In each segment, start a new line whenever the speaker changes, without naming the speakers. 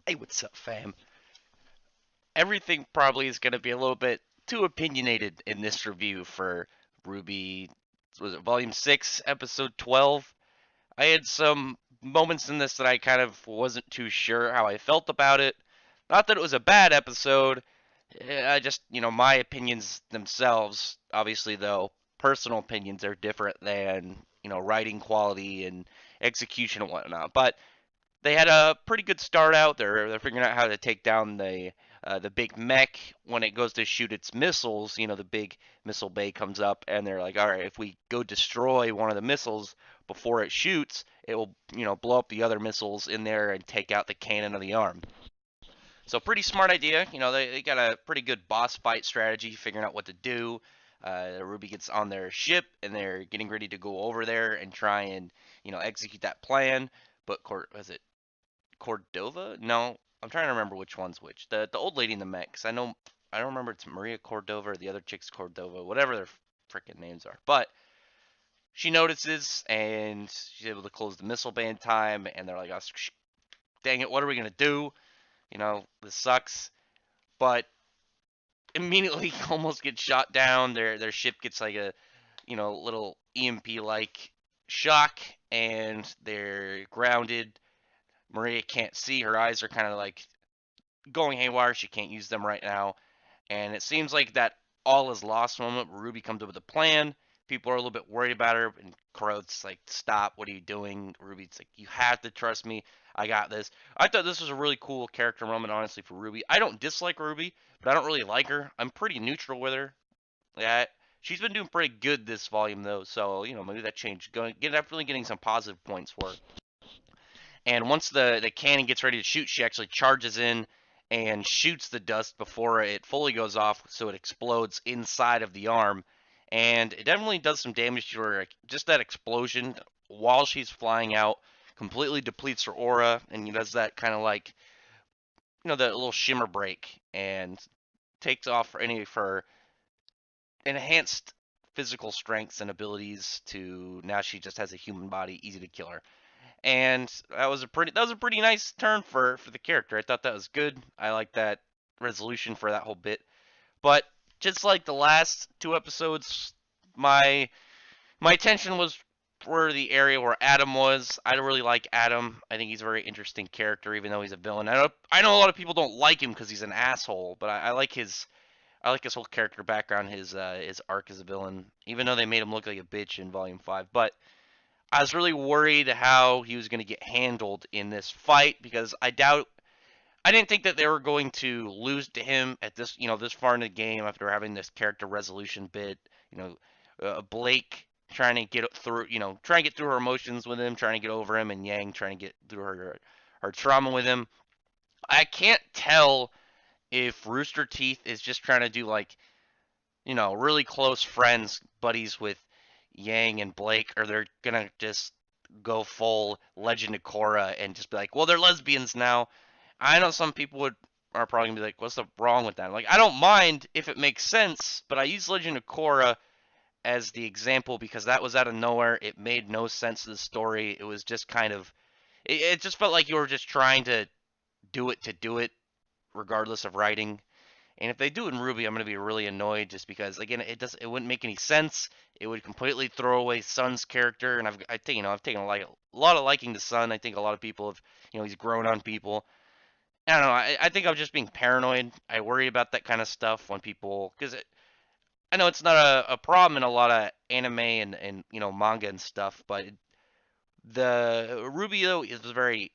Hey, what's up, fam? Everything probably is going to be a little bit too opinionated in this review for RWBY. Was it Volume 6, Episode 12? I had some moments in this that I kind of wasn't too sure how I felt about it. Not that it was a bad episode. I just, my opinions themselves, obviously, though, personal opinions are different than, writing quality and execution and whatnot. But they had a pretty good start out. They're figuring out how to take down the big mech when it goes to shoot its missiles. The big missile bay comes up, and they're like, all right, if we go destroy one of the missiles before it shoots, it will blow up the other missiles in there and take out the cannon of the arm. So pretty smart idea. They got a pretty good boss fight strategy, figuring out what to do. RWBY gets on their ship and they're getting ready to go over there and try and execute that plan. But was it Cordova? No, I'm trying to remember which one's which. The old lady in the mech. I don't remember it's Maria Cordova or the other chick's Cordova, whatever their freaking names are. But she notices and she's able to close the missile ban time. And they're like, oh, dang it, what are we gonna do? This sucks. But immediately almost gets shot down. Their ship gets like a little EMP like shock, and they're grounded. Maria can't see. Her eyes are kind of like going haywire. She can't use them right now. And it seems like that all is lost moment where RWBY comes up with a plan. People are a little bit worried about her, and Crow's like, "Stop! What are you doing?" RWBY's like, "You have to trust me. I got this." I thought this was a really cool character moment, honestly, for RWBY. I don't dislike RWBY, but I don't really like her. I'm pretty neutral with her. Yeah, she's been doing pretty good this volume though, so maybe that changed. Definitely getting some positive points for her. And once the cannon gets ready to shoot, she actually charges in and shoots the dust before it fully goes off, so it explodes inside of the arm. And it definitely does some damage to her. Just that explosion while she's flying out completely depletes her aura, and does that kind of like, that little shimmer break and takes off any of her enhanced physical strengths and abilities to now she just has a human body, easy to kill her. And that was a pretty nice turn for the character. I thought that was good. I like that resolution for that whole bit. But just like the last two episodes, my my attention was for the area where Adam was. I don't really like Adam. I think he's a very interesting character, even though he's a villain. I know a lot of people don't like him because he's an asshole, but I like his whole character background, his arc as a villain. Even though they made him look like a bitch in Volume 5, but I was really worried how he was going to get handled in this fight because I didn't think that they were going to lose to him at this far in the game after having this character resolution bit. You know, Blake trying to get through, trying to get through her emotions with him, trying to get over him, and Yang trying to get through her trauma with him. I can't tell if Rooster Teeth is just trying to do like really close friends, buddies with Yang and Blake, or they're gonna just go full Legend of Korra and just be like, well, they're lesbians now. I know some people are probably gonna be like, what's wrong with that? Like, I don't mind if it makes sense, but I use Legend of Korra as the example because that was out of nowhere. It made no sense to the story. It was just kind of, it just felt like you were just trying to do it, regardless of writing. And if they do it in RWBY, I'm gonna be really annoyed just because again it wouldn't make any sense. It would completely throw away Sun's character, and I've taken a lot of liking to Sun. I think a lot of people have he's grown on people. I don't know. I think I'm just being paranoid. I worry about that kind of stuff when people because I know it's not a problem in a lot of anime and manga and stuff, but the RWBY though is very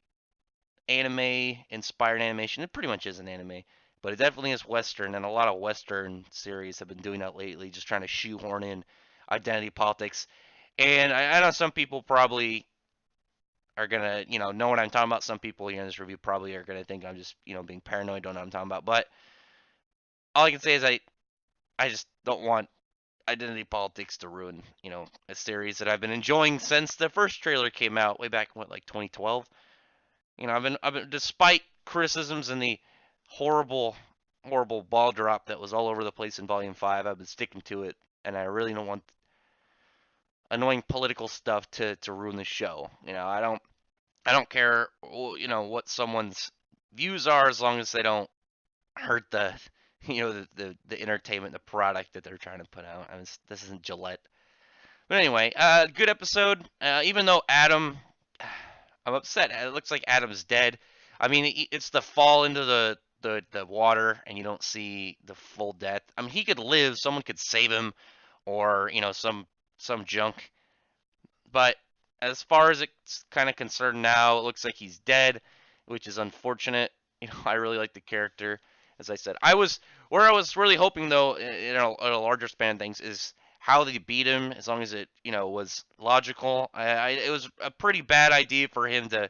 anime inspired animation. It pretty much is an anime, but it definitely is Western, and a lot of Western series have been doing that lately, just trying to shoehorn in identity politics. And I know some people probably are gonna, know what I'm talking about. Some people here in this review probably are gonna think I'm just, being paranoid, don't know what I'm talking about. But all I can say is I just don't want identity politics to ruin, a series that I've been enjoying since the first trailer came out way back in what, like 2012. I've been despite criticisms and the horrible, horrible ball drop that was all over the place in Volume 5, I've been sticking to it, and I really don't want annoying political stuff to ruin the show. I don't care, what someone's. views are, as long as they don't hurt the the entertainment, the product that they're trying to put out. I mean, this isn't Gillette. But anyway, good episode. Even though Adam, I'm upset. It looks like Adam's dead. I mean, it's the fall into the water, and you don't see the full death. I mean, he could live. Someone could save him, or some junk. But as far as it's kind of concerned now, it looks like he's dead, which is unfortunate. I really like the character. As I said, I was really hoping though, in a larger span of things, is how they beat him. As long as it was logical. It was a pretty bad idea for him to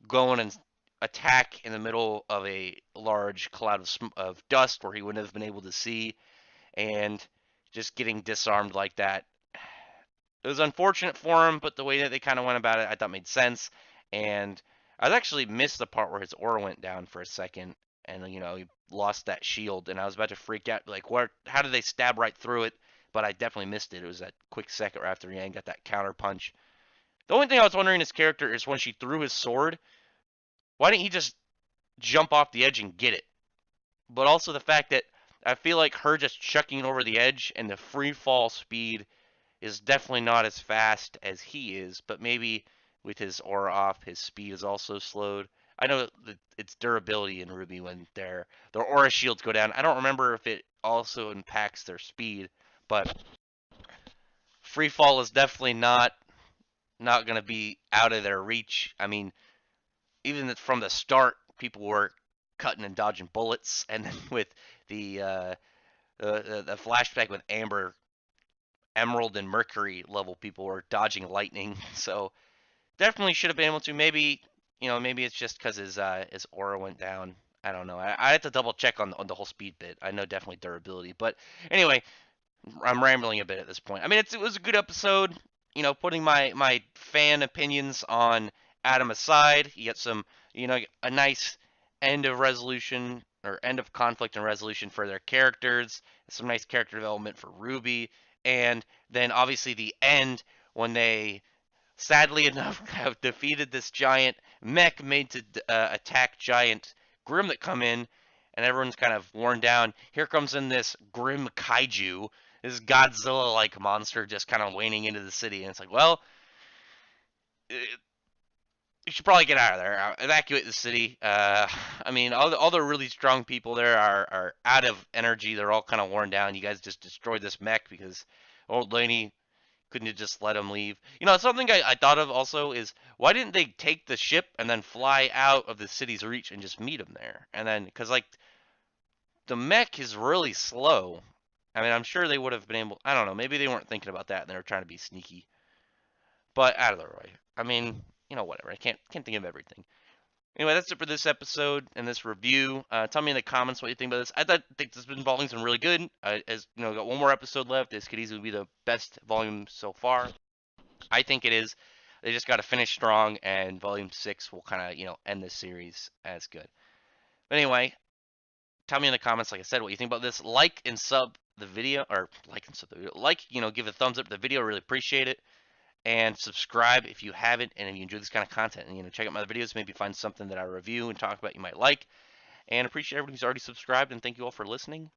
go in and attack in the middle of a large cloud of dust where he wouldn't have been able to see, and just getting disarmed like that. It was unfortunate for him, but the way that they kind of went about it, I thought made sense. And I actually missed the part where his aura went down for a second, and he lost that shield, and I was about to freak out, like, what? How did they stab right through it? But I definitely missed it. It was that quick second right after Yang got that counter punch. The only thing I was wondering in his character is when she threw his sword, why didn't he just jump off the edge and get it? But also the fact that I feel like her just chucking over the edge and the free fall speed is definitely not as fast as he is, but maybe with his aura off, his speed is also slowed. I know that it's durability in RWBY when their aura shields go down. I don't remember if it also impacts their speed, but free fall is definitely not going to be out of their reach. I mean, even from the start, people were cutting and dodging bullets, and then with the the flashback with Amber, Emerald and Mercury level people were dodging lightning. So definitely should have been able to. Maybe maybe it's just because his aura went down. I don't know. I have to double check on the whole speed bit. I know definitely durability, but anyway, I'm rambling a bit at this point. I mean, it was a good episode. Putting my fan opinions on Adam aside, you get some a nice end of resolution or end of conflict and resolution for their characters. Some nice character development for RWBY, and then obviously the end when they sadly enough have defeated this giant mech made to attack giant Grimm that come in, and everyone's kind of worn down. Here comes in this Grimm kaiju, this Godzilla-like monster just kind of waning into the city, and it's like, well, you should probably get out of there. Evacuate the city. I mean, all the really strong people there are out of energy. They're all kind of worn down. You guys just destroyed this mech because old lady couldn't you just let him leave? Something I thought of also is why didn't they take the ship and then fly out of the city's reach and just meet him there? And then, because like the mech is really slow. I mean, I'm sure they would have been able. I don't know. Maybe they weren't thinking about that and they were trying to be sneaky. But out of the way. I mean, whatever. I can't think of everything. Anyway, that's it for this episode and this review. Tell me in the comments what you think about this. Think this volume's been really good. As got one more episode left. This could easily be the best volume so far. I think it is. They just got to finish strong, and volume 6 will kind of end this series as good. But anyway, tell me in the comments, like I said, what you think about this. Like and sub the video, or like and sub the video. Give a thumbs up to the video. Really appreciate it. And subscribe if you haven't, and if you enjoy this kind of content, and check out my other videos, maybe find something that I review and talk about you might like. And appreciate everybody who's already subscribed, and thank you all for listening.